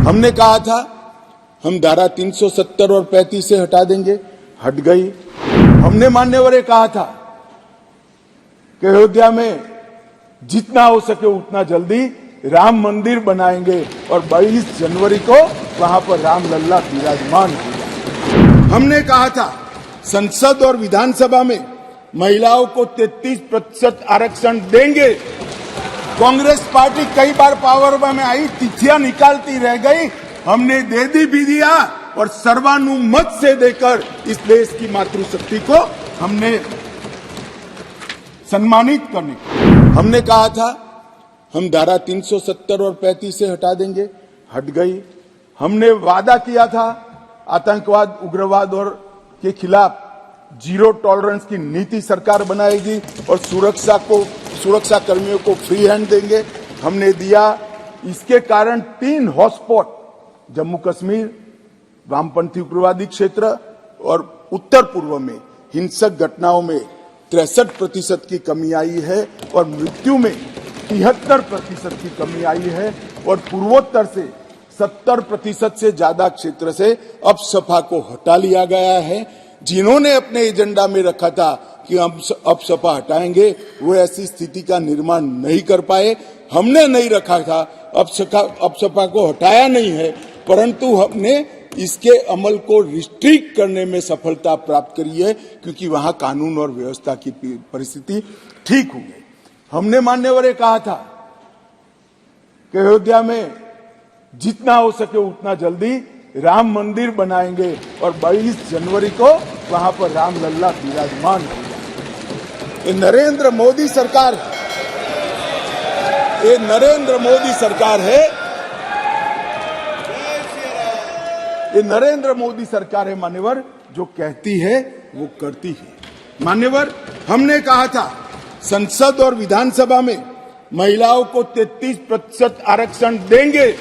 हमने कहा था हम धारा 370 और 35 से हटा देंगे, हट गई। हमने मान्यवर ये कहा था कि अयोध्या में जितना हो सके उतना जल्दी राम मंदिर बनाएंगे और 22 जनवरी को वहां पर राम लल्ला विराजमान होगा। हमने कहा था संसद और विधानसभा में महिलाओं को 33% आरक्षण देंगे। कांग्रेस पार्टी कई बार पावर में आई, तिथियां निकालती रह गई, हमने दे भी दिया और सर्वानुमत से देकर इस देश की मातृशक्ति को हमने सम्मानित करने। हमने कहा था हम धारा 370 और 35 से हटा देंगे, हट गई। हमने वादा किया था आतंकवाद, उग्रवाद और के खिलाफ जीरो टॉलरेंस की नीति सरकार बनाएगी और सुरक्षा कर्मियों को फ्री हैंड देंगे, हमने दिया। इसके कारण 3 हॉटस्पॉट जम्मू कश्मीर, वामपंथी उग्रवादी क्षेत्र और उत्तर पूर्व में हिंसक घटनाओं में 63% की कमी आई है और मृत्यु में 73% की कमी आई है और पूर्वोत्तर से 70% से ज्यादा क्षेत्र से अपसपा को हटा लिया गया है। जिन्होंने अपने एजेंडा में रखा था कि हम अपसपा हटाएंगे, वो ऐसी स्थिति का निर्माण नहीं कर पाए। हमने नहीं रखा था, अपसपा को हटाया नहीं है, परंतु हमने इसके अमल को रिस्ट्रिक्ट करने में सफलता प्राप्त करी है क्योंकि वहां कानून और व्यवस्था की परिस्थिति ठीक हो गई। हमने मान्यवर ये कहा था कि अयोध्या में जितना हो सके उतना जल्दी राम मंदिर बनाएंगे और 22 जनवरी को वहां पर राम लल्ला विराजमान होगा। ये नरेंद्र मोदी सरकार है, ये नरेंद्र मोदी सरकार है, ये नरेंद्र मोदी सरकार है मान्यवर, जो कहती है वो करती है। मान्यवर, हमने कहा था संसद और विधानसभा में महिलाओं को 33% आरक्षण देंगे।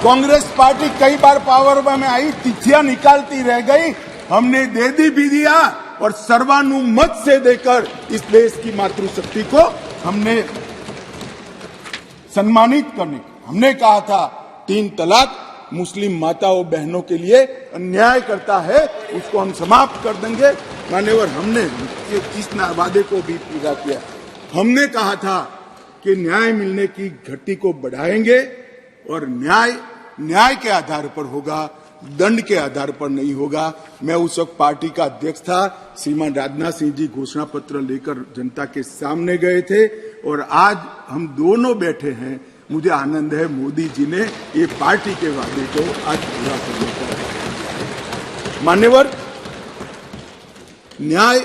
कांग्रेस पार्टी कई बार पावर में आई, तिथियां निकालती रह गई, हमने दे भी दिया और सर्वानुमत से देकर इस देश की मातृशक्ति को हमने सम्मानित करने। हमने कहा था 3 तलाक मुस्लिम माताओं बहनों के लिए अन्याय करता है, उसको हम समाप्त कर देंगे। मान्यवर, हमने इस वादे को भी पूरा किया। हमने कहा था कि न्याय मिलने की घटी को बढ़ाएंगे और न्याय के आधार पर होगा, दंड के आधार पर नहीं होगा। मैं उस वक्त पार्टी का अध्यक्ष था, श्रीमान राजनाथ सिंह जी घोषणा पत्र लेकर जनता के सामने गए थे और आज हम दोनों बैठे हैं। मुझे आनंद है मोदी जी ने ये पार्टी के वादे को आज पूरा कर दिया। मान्यवर, न्याय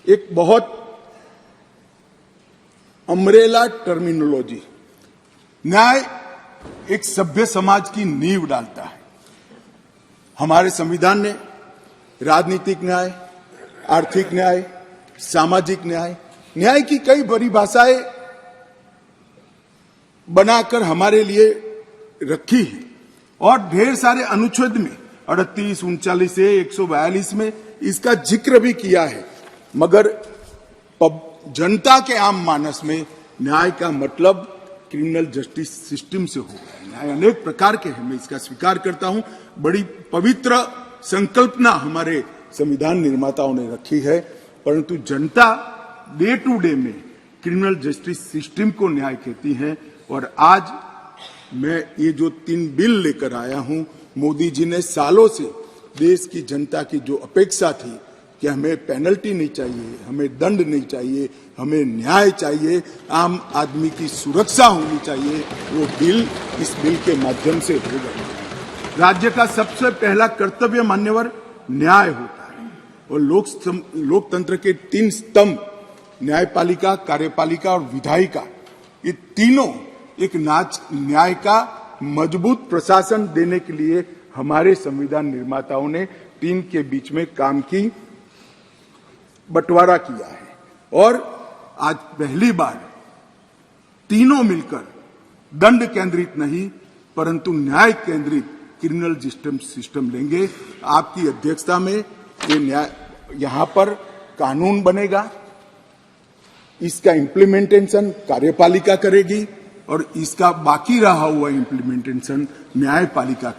एक बहुत अम्ब्रेला टर्मिनोलॉजी, न्याय एक सभ्य समाज की नींव डालता है। हमारे संविधान ने राजनीतिक न्याय, आर्थिक न्याय, सामाजिक न्याय, न्याय की कई परिभाषाएं बनाकर हमारे लिए रखी है और ढेर सारे अनुच्छेद में 38, 39 से 142 में इसका जिक्र भी किया है। मगर जनता के आम मानस में न्याय का मतलब क्रिमिनल जस्टिस सिस्टम से होगा। न्याय अनेक प्रकार के हैं, मैं इसका स्वीकार करता हूं। बड़ी पवित्र संकल्पना हमारे संविधान निर्माताओं ने रखी है, परंतु जनता डे टू डे में क्रिमिनल जस्टिस सिस्टम को न्याय कहती है। और आज मैं ये जो 3 बिल लेकर आया हूं, मोदी जी ने सालों से देश की जनता की जो अपेक्षा थी कि हमें पेनल्टी नहीं चाहिए, हमें दंड नहीं चाहिए, हमें न्याय चाहिए, आम आदमी की सुरक्षा होनी चाहिए, वो बिल इस बिल के माध्यम से होगा। राज्य का सबसे पहला कर्तव्य मान्यवर न्याय होता है और लोकतंत्र के 3 स्तंभ न्यायपालिका, कार्यपालिका और विधायिका, ये तीनों एक न्याय का मजबूत प्रशासन देने के लिए हमारे संविधान निर्माताओं ने 3 के बीच में काम की बंटवारा किया है और आज पहली बार तीनों मिलकर दंड केंद्रित नहीं परंतु न्याय केंद्रित क्रिमिनल जस्टिस सिस्टम लेंगे। आपकी अध्यक्षता में ये न्याय यहां पर कानून बनेगा, इसका इम्प्लीमेंटेशन कार्यपालिका करेगी और इसका बाकी रहा हुआ इम्प्लीमेंटेशन न्यायपालिका